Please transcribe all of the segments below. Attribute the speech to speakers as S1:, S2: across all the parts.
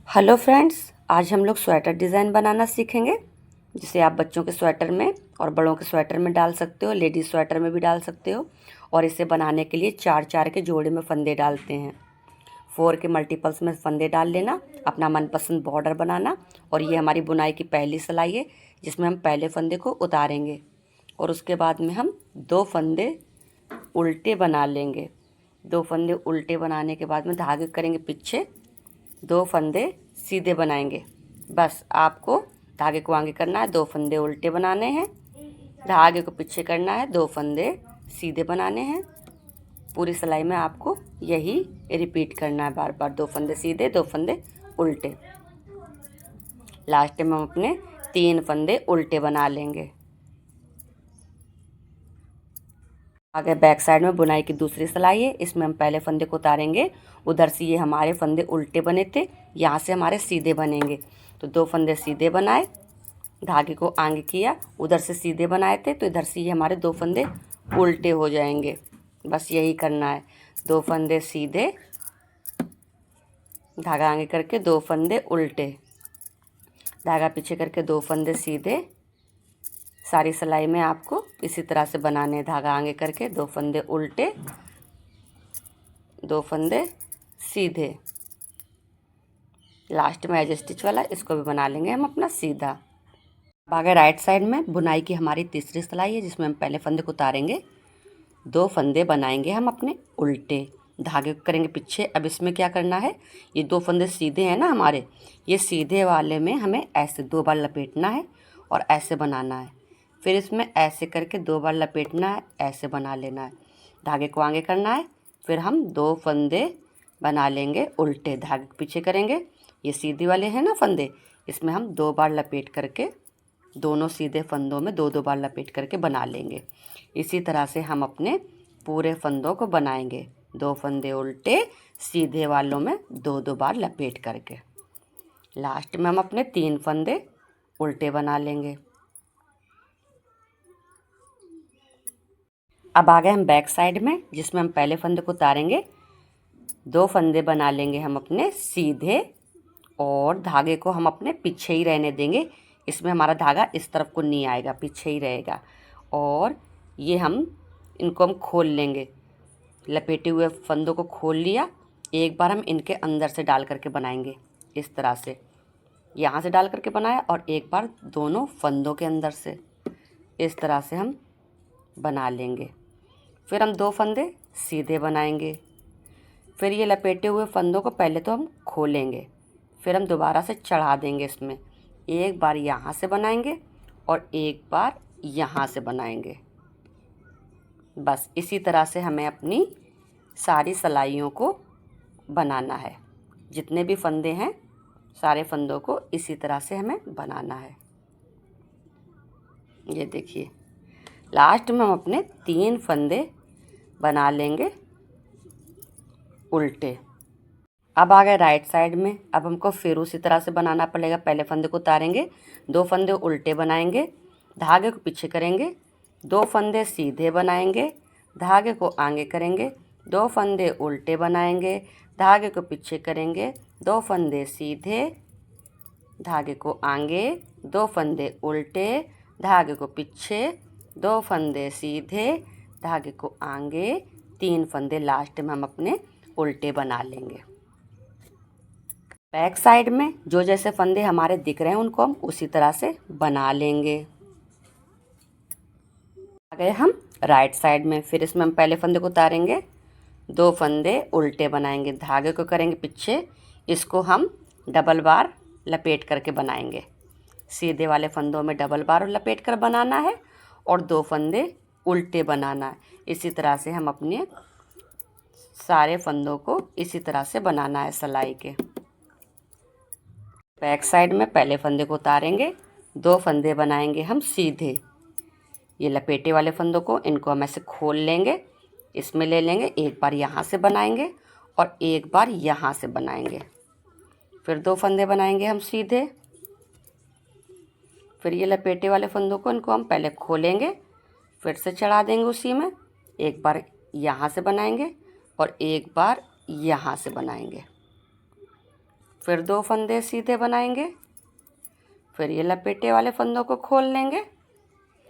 S1: Hello friends, आज हम लोग स्वेटर डिज़ाइन बनाना सीखेंगे जिसे आप बच्चों के स्वेटर में और बड़ों के स्वेटर में डाल सकते हो, लेडीज़ स्वेटर में भी डाल सकते हो। और इसे बनाने के लिए 4-4 के जोड़े में फंदे डालते हैं। 4 के मल्टीपल्स में फंदे डाल लेना, अपना मनपसंद बॉर्डर बनाना। और ये हमारी बुनाई की पहली सिलाई है जिसमें हम पहले फंदे को उतारेंगे और उसके बाद में हम 2 फंदे उल्टे बना लेंगे। 2 फंदे उल्टे बनाने के बाद में धागे करेंगे पीछे, 2 फंदे सीधे बनाएंगे। बस आपको धागे को आगे करना है, 2 फंदे उल्टे बनाने हैं, धागे को पीछे करना है, 2 फंदे सीधे बनाने हैं। पूरी सिलाई में आपको यही रिपीट करना है बार बार, 2 फंदे सीधे, 2 फंदे उल्टे। लास्ट में हम अपने 3 फंदे उल्टे बना लेंगे। आगे बैक साइड में बुनाई की दूसरी सिलाई है, इसमें हम पहले फंदे को उतारेंगे। उधर से ये हमारे फंदे उल्टे बने थे, यहाँ से हमारे सीधे बनेंगे। तो 2 फंदे सीधे बनाए, धागे को आगे किया, उधर से सीधे बनाए थे, तो इधर से ये हमारे 2 फंदे उल्टे हो जाएंगे। बस यही करना है, 2 फंदे सीधे, धागा आगे करके 2 फंदे उल्टे, धागा पीछे करके 2 फंदे सीधे। सारी सिलाई में आपको इसी तरह से बनाने, धागा आगे करके 2 फंदे उल्टे, 2 फंदे सीधे। लास्ट में एज स्टिच वाला इसको भी बना लेंगे हम अपना सीधा। अब आगे राइट साइड में बुनाई की हमारी तीसरी सिलाई है जिसमें हम पहले फंदे को उतारेंगे, 2 फंदे बनाएंगे हम अपने उल्टे, धागे को करेंगे पीछे। अब इसमें क्या करना है, ये 2 फंदे सीधे हैं ना हमारे, ये सीधे वाले में हमें ऐसे 2 बार लपेटना है और ऐसे बनाना है। फिर इसमें ऐसे करके 2 बार लपेटना है, ऐसे बना लेना है, धागे को आगे करना है। फिर हम 2 फंदे बना लेंगे उल्टे, धागे को पीछे करेंगे। ये सीधे वाले हैं ना फंदे, इसमें हम 2 बार लपेट करके, दोनों सीधे फंदों में 2-2 बार लपेट करके बना लेंगे। इसी तरह से हम अपने पूरे फंदों को बनाएंगे, 2 फंदे उल्टे, सीधे वालों में 2-2 बार लपेट करके। लास्ट में हम अपने 3 फंदे उल्टे बना लेंगे। अब आ गए हम बैक साइड में जिसमें हम पहले फंदे को उतारेंगे, 2 फंदे बना लेंगे हम अपने सीधे और धागे को हम अपने पीछे ही रहने देंगे। इसमें हमारा धागा इस तरफ को नहीं आएगा, पीछे ही रहेगा। और ये इनको हम खोल लेंगे, लपेटे हुए फंदों को खोल लिया। एक बार हम इनके अंदर से डाल करके बनाएंगे, इस तरह से यहाँ से डाल करके बनाया और एक बार दोनों फंदों के अंदर से, इस तरह से हम बना लेंगे। फिर हम 2 फंदे सीधे बनाएंगे। फिर ये लपेटे हुए फंदों को पहले तो हम खोलेंगे, फिर हम दोबारा से चढ़ा देंगे। इसमें एक बार यहाँ से बनाएंगे और एक बार यहाँ से बनाएंगे। बस इसी तरह से हमें अपनी सारी सिलाइयों को बनाना है। जितने भी फंदे हैं सारे फंदों को इसी तरह से हमें बनाना है। ये देखिए, लास्ट में हम अपने 3 फंदे बना लेंगे उल्टे। अब आ गए राइट साइड में। अब हमको फिर उसी तरह से बनाना पड़ेगा, पहले फंदे को उतारेंगे, 2 फंदे उल्टे बनाएंगे, धागे को पीछे करेंगे, 2 फंदे सीधे बनाएंगे, धागे को आगे करेंगे, 2 फंदे उल्टे बनाएंगे, धागे को पीछे करेंगे, 2 फंदे सीधे, धागे को आगे, 2 फंदे उल्टे, धागे को पीछे, 2 फंदे सीधे, धागे को आगे, 3 फंदे लास्ट में हम अपने उल्टे बना लेंगे। बैक साइड में जो जैसे फंदे हमारे दिख रहे हैं उनको हम उसी तरह से बना लेंगे। आ गए हम राइट साइड में। फिर इसमें हम पहले फंदे को उतारेंगे, 2 फंदे उल्टे बनाएंगे, धागे को करेंगे पीछे, इसको हम डबल बार लपेट करके बनाएंगे। सीधे वाले फंदों में डबल बार लपेट कर बनाना है और 2 फंदे उल्टे बनाना है। इसी तरह से हम अपने सारे फंदों को इसी तरह से बनाना है सिलाई के। बैक साइड में पहले फंदे को उतारेंगे, 2 फंदे बनाएंगे हम सीधे। ये लपेटे वाले फंदों को, इनको हम ऐसे खोल लेंगे, इसमें ले लेंगे, एक बार यहाँ से बनाएंगे और एक बार यहाँ से बनाएंगे। फिर 2 फंदे बनाएंगे हम सीधे। फिर ये लपेटे वाले फंदों को, इनको हम पहले खोलेंगे, फिर से चढ़ा देंगे उसी में, एक बार यहाँ से बनाएंगे और एक बार यहाँ से बनाएंगे। फिर 2 फंदे सीधे बनाएंगे, फिर ये लपेटे वाले फंदों को खोल लेंगे,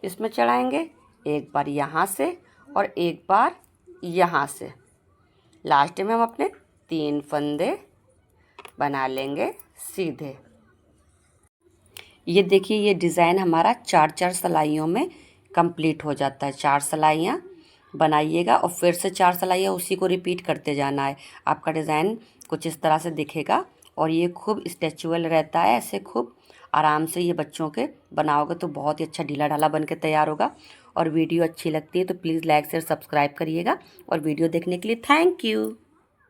S1: इसमें चढ़ाएंगे, एक बार यहाँ से और एक बार यहाँ से। लास्ट में हम अपने 3 फंदे बना लेंगे सीधे। ये देखिए, ये डिज़ाइन हमारा 4-4 सिलाइयों में कंप्लीट हो जाता है। 4 सिलाइयाँ बनाइएगा और फिर से 4 सिलाइयाँ उसी को रिपीट करते जाना है। आपका डिज़ाइन कुछ इस तरह से दिखेगा और ये खूब स्ट्रेचेबल रहता है। ऐसे खूब आराम से ये बच्चों के बनाओगे तो बहुत ही अच्छा ढीला ढाला बन के तैयार होगा। और वीडियो अच्छी लगती है तो प्लीज़ लाइक शेयर सब्सक्राइब करिएगा। और वीडियो देखने के लिए थैंक यू।